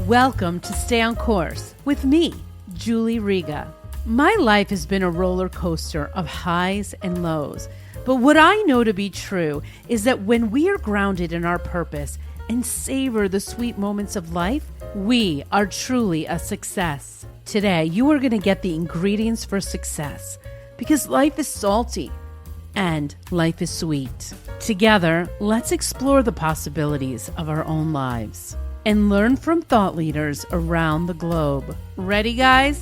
Welcome to Stay on Course with me, Julie Riga. My life has been a roller coaster of highs and lows, but what I know to be true is that when we are grounded in our purpose and savor the sweet moments of life, we are truly a success. Today, you are going to get the ingredients for success because life is salty and life is sweet. Together, let's explore the possibilities of our own lives and learn from thought leaders around the globe. Ready, guys?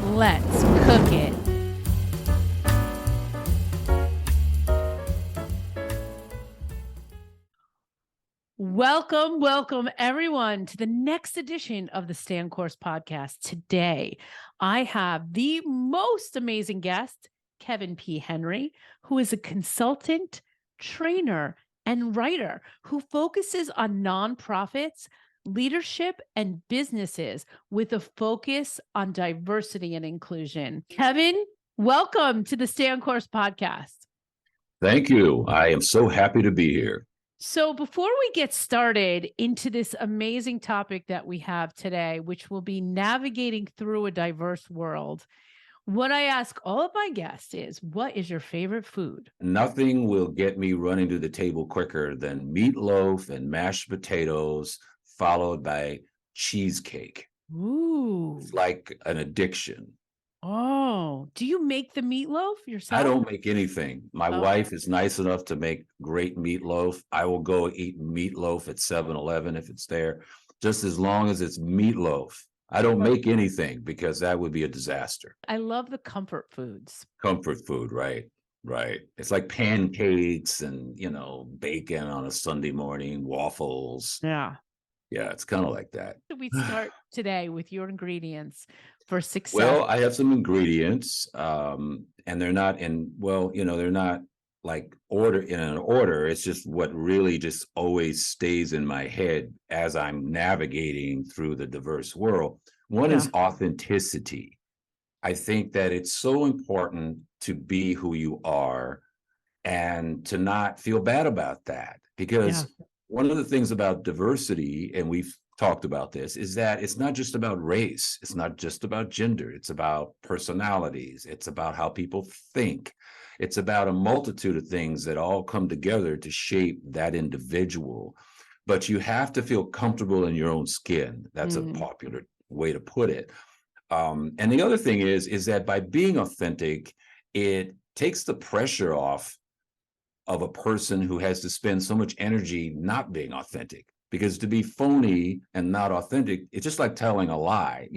Let's cook it. Welcome, everyone, to the next edition of the Stay on Course podcast. Today, I have the most amazing guest, Kevin P. Henry, who is a consultant, trainer, and writer who focuses on nonprofits, leadership, and businesses with a focus on diversity and inclusion. Kevin, welcome to the Stay on Course podcast. Thank you. I am so happy to be here. So before we get started into this amazing topic that we have today, which will be navigating through a diverse world, what I ask all of my guests is, what is your favorite food? Nothing will get me running to the table quicker than meatloaf and mashed potatoes, followed by cheesecake. Ooh. It's like an addiction. Oh, do you make the meatloaf yourself? I don't make anything. My wife is nice enough to make great meatloaf. I will go eat meatloaf at 7-Eleven if it's there, just as long as it's meatloaf. I don't make anything because that would be a disaster. I love the comfort foods. Comfort food, right? Right. It's like pancakes and, bacon on a Sunday morning, waffles. Yeah. Yeah, it's kind of like that. We start today with your ingredients for success. Well, I have some ingredients, and they're not they're not like in an order. It's just what really just always stays in my head as I'm navigating through the diverse world. One is authenticity. I think that it's so important to be who you are and to not feel bad about that, because one of the things about diversity, and we've talked about this, is that it's not just about race. It's not just about gender. It's about personalities. It's about how people think. It's about a multitude of things that all come together to shape that individual. But you have to feel comfortable in your own skin. That's a popular way to put it. And the other thing is that by being authentic, it takes the pressure off of a person who has to spend so much energy not being authentic. Because to be phony and not authentic, it's just like telling a lie.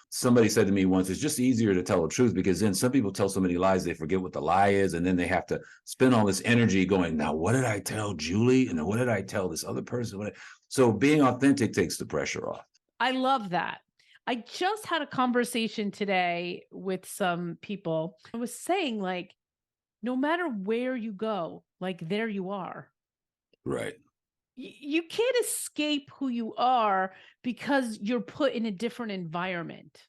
Somebody said to me once, it's just easier to tell the truth, because then some people tell so many lies, they forget what the lie is. And then they have to spend all this energy going, now, what did I tell Julie? And then what did I tell this other person? So being authentic takes the pressure off. I love that. I just had a conversation today with some people. I was saying, no matter where you go, there you are. Right. You can't escape who you are because you're put in a different environment.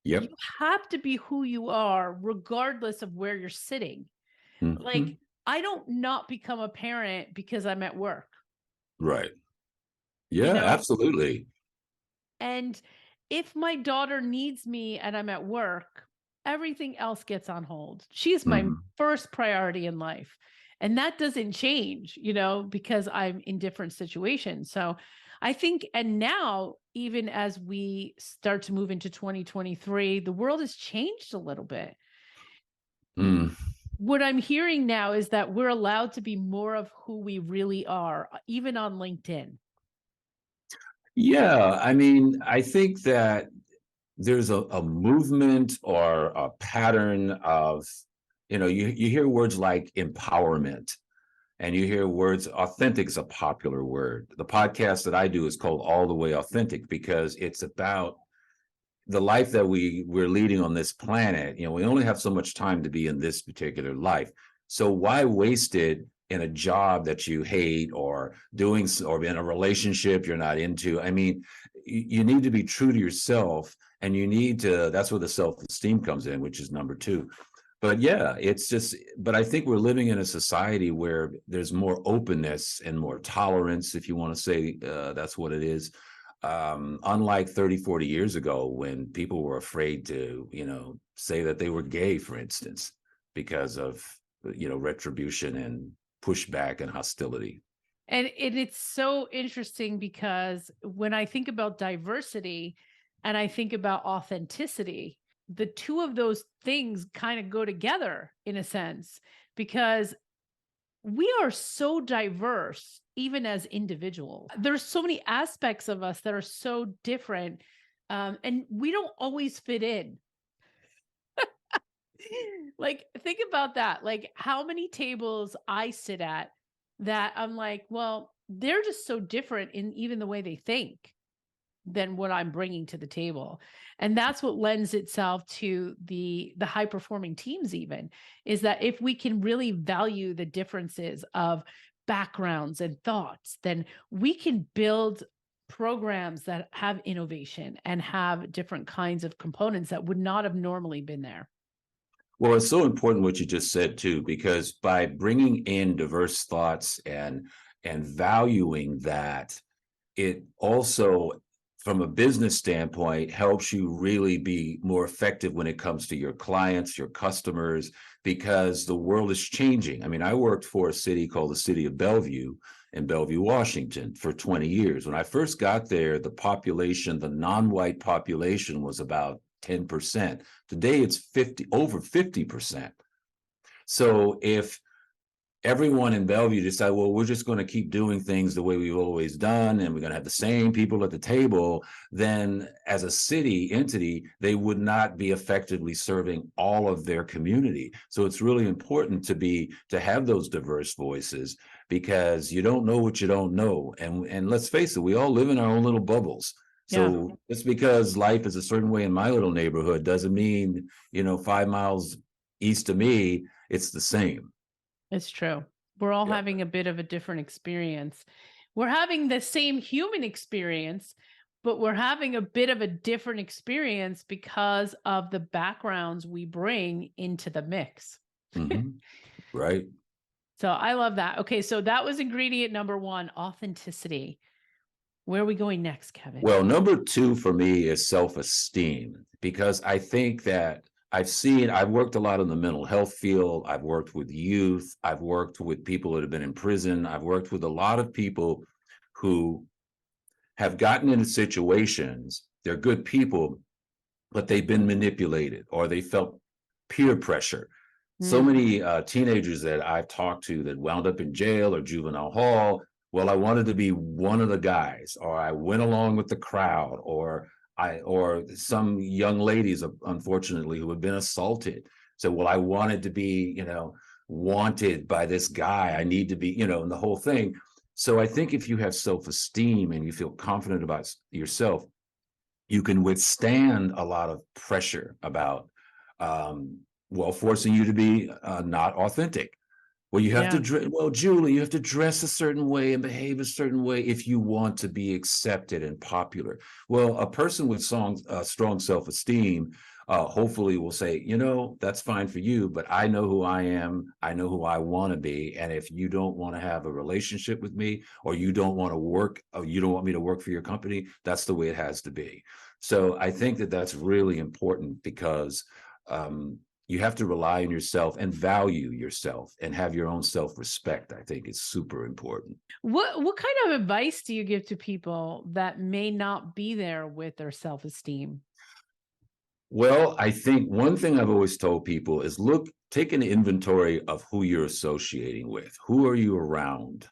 Yep. You have to be who you are regardless of where you're sitting. Mm-hmm. I don't not become a parent because I'm at work. Right. Yeah, absolutely. And if my daughter needs me and I'm at work, everything else gets on hold. She's my first priority in life. And that doesn't change, because I'm in different situations. So I think, and now, even as we start to move into 2023, the world has changed a little bit. What I'm hearing now is that we're allowed to be more of who we really are, even on LinkedIn. Yeah, I think that there's a movement or a pattern of, you hear words like empowerment, and you hear words, authentic is a popular word. The podcast that I do is called All the Way Authentic, because it's about the life that we're leading on this planet. We only have so much time to be in this particular life. So why waste it in a job that you hate, or in a relationship you're not into? You need to be true to yourself, and that's where the self-esteem comes in, which is number 2. But but I think we're living in a society where there's more openness and more tolerance, if you want to say that's what it is. Unlike 30, 40 years ago, when people were afraid to, say that they were gay, for instance, because of, retribution and pushback and hostility. And it's so interesting because when I think about diversity and I think about authenticity, the two of those things kind of go together in a sense, because we are so diverse even as individuals. There's so many aspects of us that are so different, and we don't always fit in. Like, think about that. Like, how many tables I sit at that I'm like, well, they're just so different in even the way they think than what I'm bringing to the table. And that's what lends itself to the high performing teams even, is that if we can really value the differences of backgrounds and thoughts, then we can build programs that have innovation and have different kinds of components that would not have normally been there. Well, it's so important what you just said too, because by bringing in diverse thoughts and valuing that, it also, from a business standpoint, helps you really be more effective when it comes to your clients, your customers, because the world is changing. I mean, I worked for a city called the City of Bellevue in Bellevue, Washington for 20 years. When I first got there, the population, the non-white population, was about 10%. Today it's over 50%. So if everyone in Bellevue decided, well, we're just going to keep doing things the way we've always done, and we're going to have the same people at the table, then as a city entity, they would not be effectively serving all of their community. So it's really important to have those diverse voices, because you don't know what you don't know. And let's face it, we all live in our own little bubbles. So just because life is a certain way in my little neighborhood doesn't mean, 5 miles east of me, it's the same. It's true. We're all Yeah. having a bit of a different experience. We're having the same human experience, but we're having a bit of a different experience because of the backgrounds we bring into the mix. Mm-hmm. Right. So I love that. Okay, so that was ingredient number one, authenticity. Where are we going next, Kevin? Well, number two for me is self-esteem, because I think that I've worked a lot in the mental health field. I've worked with youth. I've worked with people that have been in prison. I've worked with a lot of people who have gotten into situations. They're good people, but they've been manipulated, or they felt peer pressure. So many teenagers that I've talked to that wound up in jail or juvenile hall. Well, I wanted to be one of the guys, or I went along with the crowd, or some young ladies, unfortunately, who had been assaulted. So, well, I wanted to be, wanted by this guy. I need to be, and the whole thing. So I think if you have self-esteem and you feel confident about yourself, you can withstand a lot of pressure about, forcing you to be not authentic. Well, you have to dress, well, Julie, you have to dress a certain way and behave a certain way if you want to be accepted and popular. Well, a person with strong self-esteem hopefully will say, that's fine for you, but I know who I am. I know who I want to be. And if you don't want to have a relationship with me, or you don't want to work, or you don't want me to work for your company, that's the way it has to be. So I think that that's really important, because you have to rely on yourself and value yourself and have your own self-respect. I think is super important. What kind of advice do you give to people that may not be there with their self-esteem? Well, I think one thing I've always told people is, take an inventory of who you're associating with. Who are you around?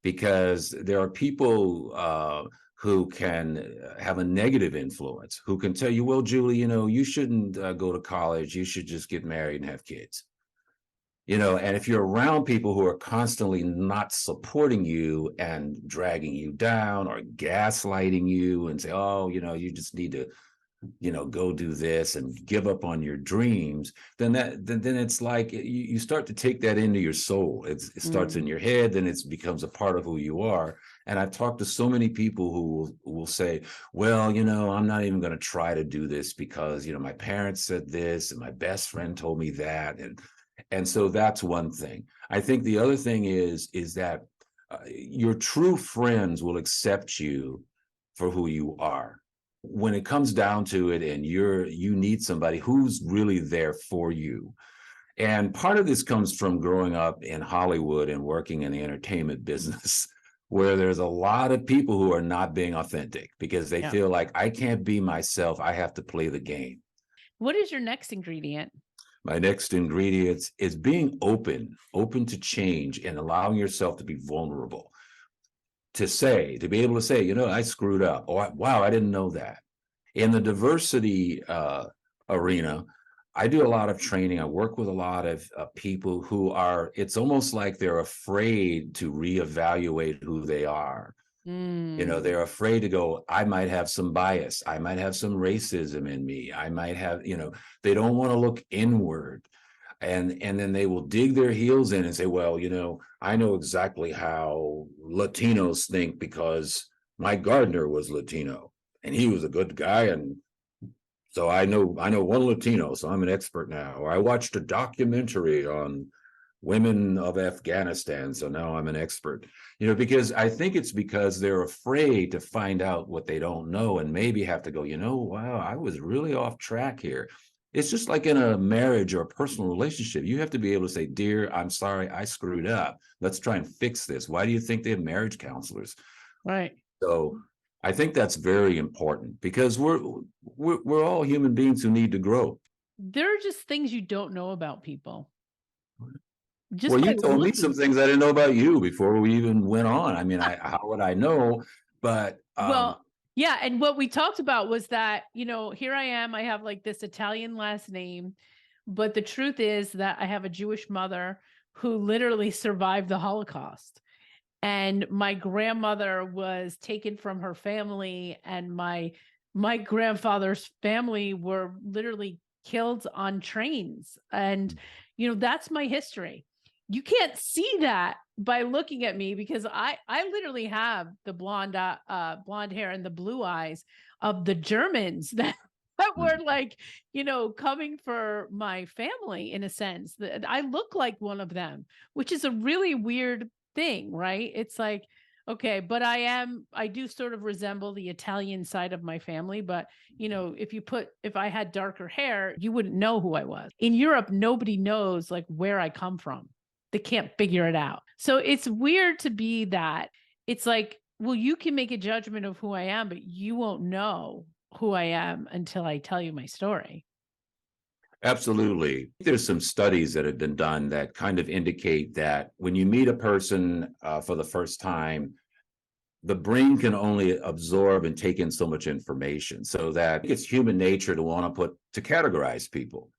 Because there are people who can have a negative influence, who can tell you, well, Julie, you shouldn't go to college. You should just get married and have kids. And if you're around people who are constantly not supporting you and dragging you down or gaslighting you and say, oh, you just need to, go do this and give up on your dreams, then it's like you start to take that into your soul. It starts in your head, then it becomes a part of who you are. And I've talked to so many people who will say, well, I'm not even going to try to do this because, my parents said this and my best friend told me that. And so that's one thing. I think the other thing is that your true friends will accept you for who you are. When it comes down to it, and you need somebody who's really there for you. And part of this comes from growing up in Hollywood and working in the entertainment business, where there's a lot of people who are not being authentic because they Yeah. feel like I can't be myself. I have to play the game. What is your next ingredient? My next ingredient is being open to change and allowing yourself to be vulnerable, to be able to say, I screwed up. Oh, wow, I didn't know that. In the diversity arena, I do a lot of training. I work with a lot of people who it's almost like they're afraid to reevaluate who they are. They're afraid to go, I might have some bias. I might have some racism in me. I might have, they don't want to look inward. And then they will dig their heels in and say, well, I know exactly how Latinos think because my gardener was Latino and he was a good guy. And so I know one Latino, so I'm an expert now. Or I watched a documentary on women of Afghanistan, so now I'm an expert. Because I think it's because they're afraid to find out what they don't know and maybe have to go, wow, I was really off track here. It's just like in a marriage or a personal relationship. You have to be able to say, dear, I'm sorry, I screwed up. Let's try and fix this. Why do you think they have marriage counselors? Right. So I think that's very important because we're all human beings who need to grow. There are just things you don't know about people. Just well, by you told me some things I didn't know about you before we even went on. I mean, how would I know? But well, yeah. And what we talked about was that, here I am, I have like this Italian last name, but the truth is that I have a Jewish mother who literally survived the Holocaust. And my grandmother was taken from her family, and my grandfather's family were literally killed on trains. And, that's my history. You can't see that by looking at me because I literally have the blonde hair and the blue eyes of the Germans that were like, coming for my family in a sense. That I look like one of them, which is a really weird thing, right? It's like, okay, but I do sort of resemble the Italian side of my family, but if I had darker hair, you wouldn't know who I was. In Europe, nobody knows like where I come from. They can't figure it out. So it's weird to be that. It's like, well, you can make a judgment of who I am, but you won't know who I am until I tell you my story. Absolutely. There's some studies that have been done that kind of indicate that when you meet a person for the first time, the brain can only absorb and take in so much information, so that it's human nature to want to categorize people.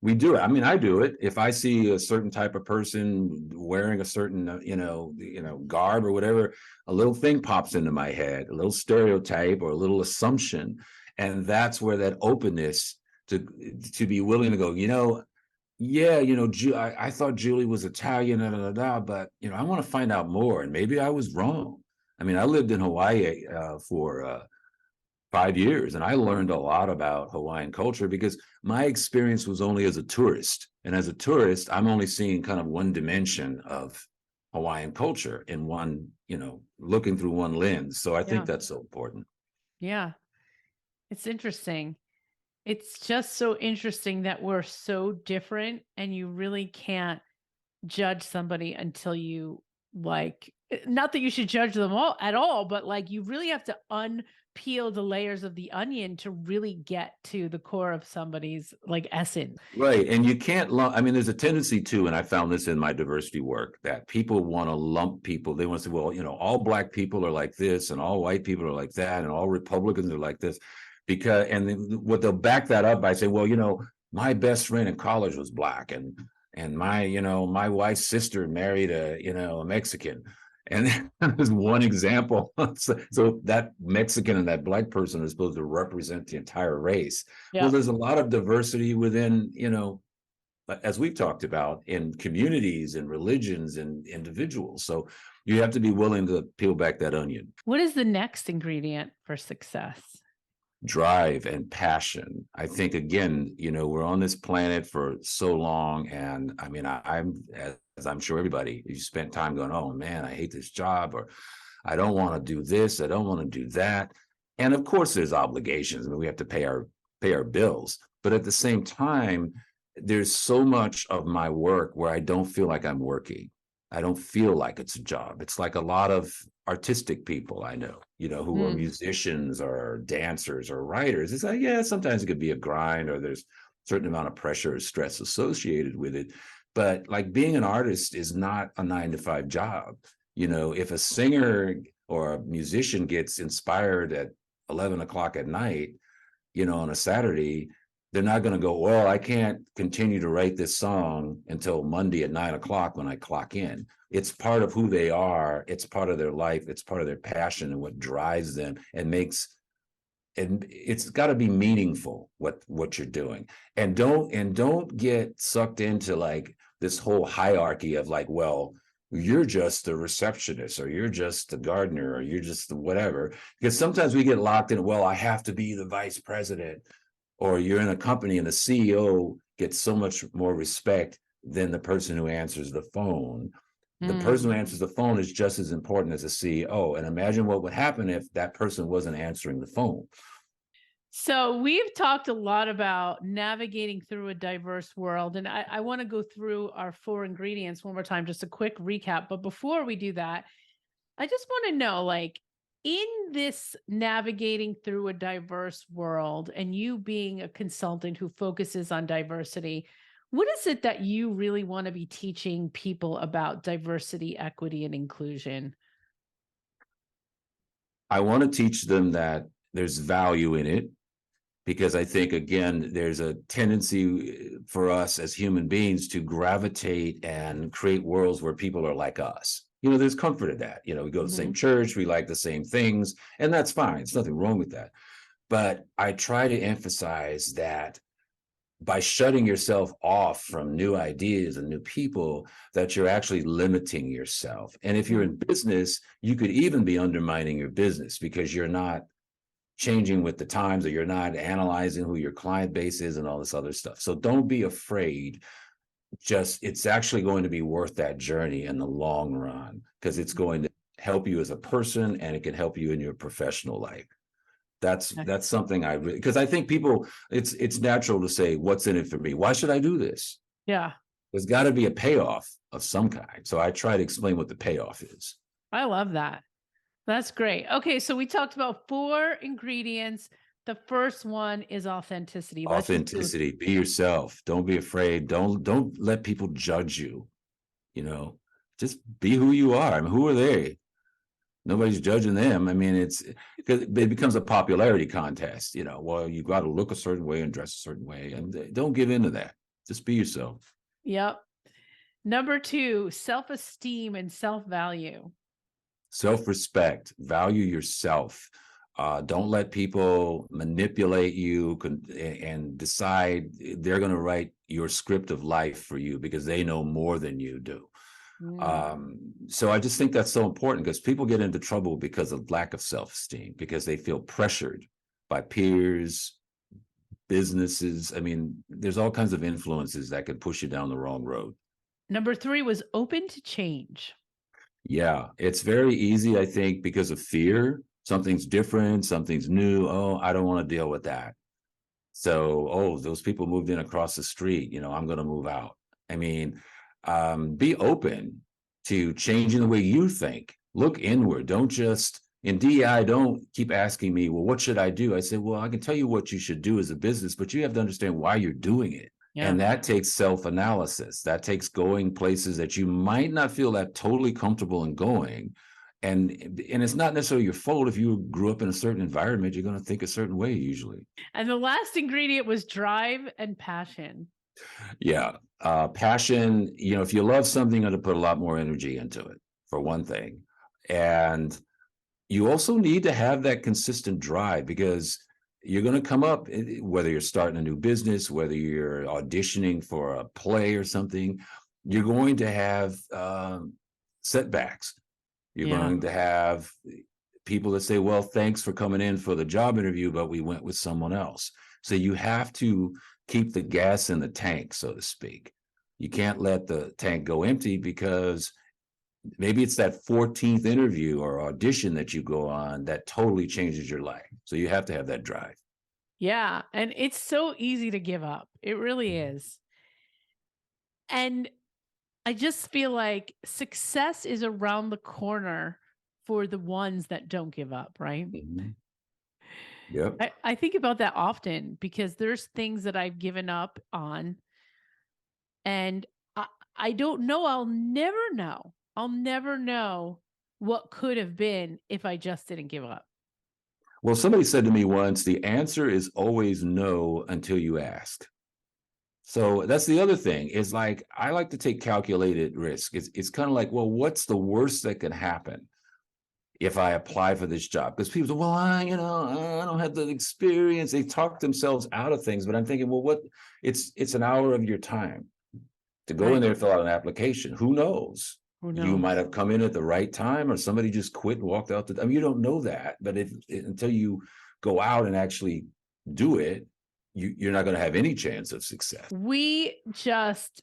We do it. I mean, I do it. If I see a certain type of person wearing a certain, garb or whatever, a little thing pops into my head, a little stereotype or a little assumption. And that's where that openness to be willing to go, I thought Julie was Italian, but I want to find out more, and maybe I was wrong. I mean, I lived in Hawaii for 5 years, and I learned a lot about Hawaiian culture because my experience was only as a tourist, and as a tourist, I'm only seeing kind of one dimension of Hawaiian culture in one, looking through one lens. So I think that's so important. Yeah, it's interesting. It's just so interesting that we're so different, and you really can't judge somebody until you not that you should judge them all at all, but like you really have to unpeel the layers of the onion to really get to the core of somebody's like essence. Right. And you can't there's a tendency to, and I found this in my diversity work, that people want to lump people. They want to say, well, all Black people are like this and all white people are like that and all Republicans are like this. What they'll back that up by saying, well, my best friend in college was Black and my wife's sister married a Mexican. And there's one example. So that Mexican and that Black person are supposed to represent the entire race. Yeah. Well, there's a lot of diversity within, as we've talked about, in communities and religions and individuals. So you have to be willing to peel back that onion. What is the next ingredient for success? Drive and passion. I think, again, we're on this planet for so long. And I mean, as I'm sure everybody, you spent time going, oh man, I hate this job, or I don't want to do this, I don't want to do that. And of course, there's obligations. I mean, we have to pay our bills. But at the same time, there's so much of my work where I don't feel like I'm working. I don't feel like it's a job. It's like a lot of artistic people I know, who are Mm. musicians or dancers or writers. It's like, yeah, sometimes it could be a grind or there's a certain amount of pressure or stress associated with it. But like being an artist is not a 9 to 5 job. If a singer or a musician gets inspired at 11 o'clock at night, on a Saturday, they're not going to go, well, I can't continue to write this song until Monday at 9 o'clock when I clock in. It's part of who they are. It's part of their life. It's part of their passion and what drives them and and it's got to be meaningful what you're doing. And don't get sucked into like this whole hierarchy of like, well, you're just the receptionist or you're just the gardener or you're just the whatever. Because sometimes we get locked in, well, I have to be the vice president, or you're in a company and the CEO gets so much more respect than the person who answers the phone. The person who answers the phone is just as important as the CEO. And imagine what would happen if that person wasn't answering the phone. So we've talked a lot about navigating through a diverse world, and I want to go through our 4 ingredients one more time, just a quick recap. But before we do that, I just want to know, like, in this navigating through a diverse world and you being a consultant who focuses on diversity, what is it that you really want to be teaching people about diversity, equity, and inclusion? I want to teach them that there's value in it, because I think, again, there's a tendency for us as human beings to gravitate and create worlds where people are like us. There's comfort in that. We go to the same church, we like the same things, and that's fine. There's nothing wrong with that. But I try to emphasize that by shutting yourself off from new ideas and new people, that you're actually limiting yourself. And if you're in business, you could even be undermining your business because you're not changing with the times, or you're not analyzing who your client base is and all this other stuff. So don't be afraid. It's actually going to be worth that journey in the long run, because it's going to help you as a person and it can help you in your professional life. That's something I really, because I think people, it's natural to say, what's in it for me? Why should I do this? Yeah, There's got to be a payoff of some kind. So I try to explain what the payoff is. I love that. That's great. Okay, so we talked about 4 ingredients. The first one is authenticity. Authenticity. Be yourself. Don't be afraid. Don't let people judge you. Just be who you are. I mean, who are they? Nobody's judging them. I mean, it becomes a popularity contest. Well, you got to look a certain way and dress a certain way, and don't give in to that. Just be yourself. Yep. Number 2, self-esteem and self-value. Self-respect. Value yourself. Don't let people manipulate you and decide they're going to write your script of life for you because they know more than you do. So I just think that's so important, because people get into trouble because of lack of self-esteem, because they feel pressured by peers, businesses. I mean, there's all kinds of influences that could push you down the wrong road. Number 3 was open to change. Yeah, it's very easy, I think, because of fear. Something's different, something's new. Oh, I don't want to deal with that. So, those people moved in across the street, I'm going to move out. I mean, be open to changing the way you think. Look inward. Don't just, in DEI, don't keep asking me, well, what should I do? I say, well, I can tell you what you should do as a business, but you have to understand why you're doing it. Yeah. And that takes self-analysis. That takes going places that you might not feel that totally comfortable in going. And it's not necessarily your fault. If you grew up in a certain environment, you're going to think a certain way usually. And the last ingredient was drive and passion. Yeah. Passion, if you love something, you're going to put a lot more energy into it, for one thing. And you also need to have that consistent drive, because you're going to come up, whether you're starting a new business, whether you're auditioning for a play or something, you're going to have setbacks. You're going to have people that say, well, thanks for coming in for the job interview, but we went with someone else. So you have to keep the gas in the tank, so to speak. You can't let the tank go empty, because maybe it's that 14th interview or audition that you go on that totally changes your life. So you have to have that drive. Yeah. And it's so easy to give up. It really is. And I just feel like success is around the corner for the ones that don't give up, right? Mhm. Yep. I think about that often because there's things that I've given up on and I don't know. I'll never know. I'll never know what could have been if I just didn't give up. Well, somebody said to me once, the answer is always no until you ask. So that's the other thing is like, I like to take calculated risk. It's kind of like, well, what's the worst that can happen if I apply for this job? Because people say, well, I don't have the experience. They talk themselves out of things, but I'm thinking, well, it's an hour of your time to go in there and fill out an application. Who knows? Who You knows? might have come in at the right time, or somebody just quit and walked out. I mean, you don't know that, but until you go out and actually do it, you're not going to have any chance of success. We just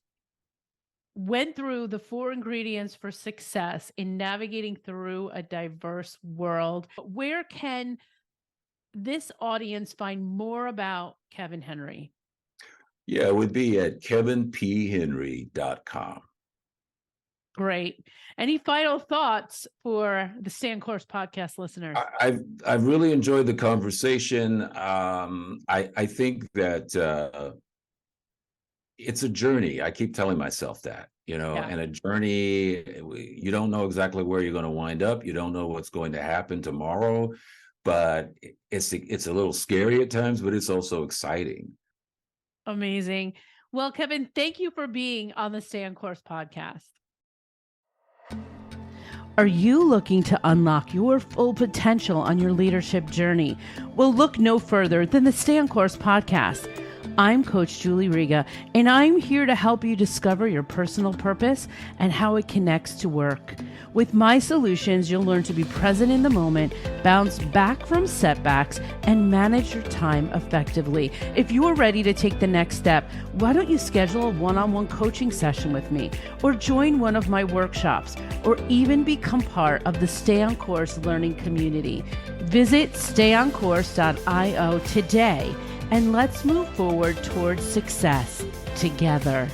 went through the 4 ingredients for success in navigating through a diverse world. Where can this audience find more about Kevin Henry? Yeah, it would be at kevinphenry.com. Great. Any final thoughts for the Stay on Course podcast listeners? I've really enjoyed the conversation. I think that it's a journey. I keep telling myself that, and a journey. You don't know exactly where you're going to wind up. You don't know what's going to happen tomorrow, but it's a little scary at times, but it's also exciting. Amazing. Well, Kevin, thank you for being on the Stay on Course podcast. Are you looking to unlock your full potential on your leadership journey? Well, look no further than the Stay on Course podcast. I'm Coach Julie Riga, and I'm here to help you discover your personal purpose and how it connects to work. With my solutions, you'll learn to be present in the moment, bounce back from setbacks, and manage your time effectively. If you are ready to take the next step, why don't you schedule a one-on-one coaching session with me, or join one of my workshops, or even become part of the Stay on Course learning community. Visit stayoncourse.io today, and let's move forward towards success together.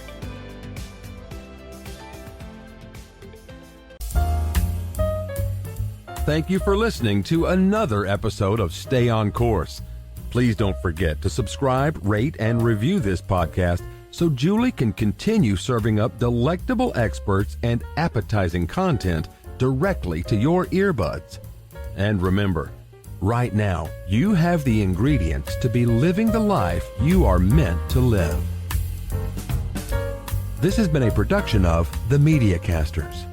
Thank you for listening to another episode of Stay on Course. Please don't forget to subscribe, rate, and review this podcast so Julie can continue serving up delectable experts and appetizing content directly to your earbuds. And remember, right now, you have the ingredients to be living the life you are meant to live. This has been a production of The Media Casters.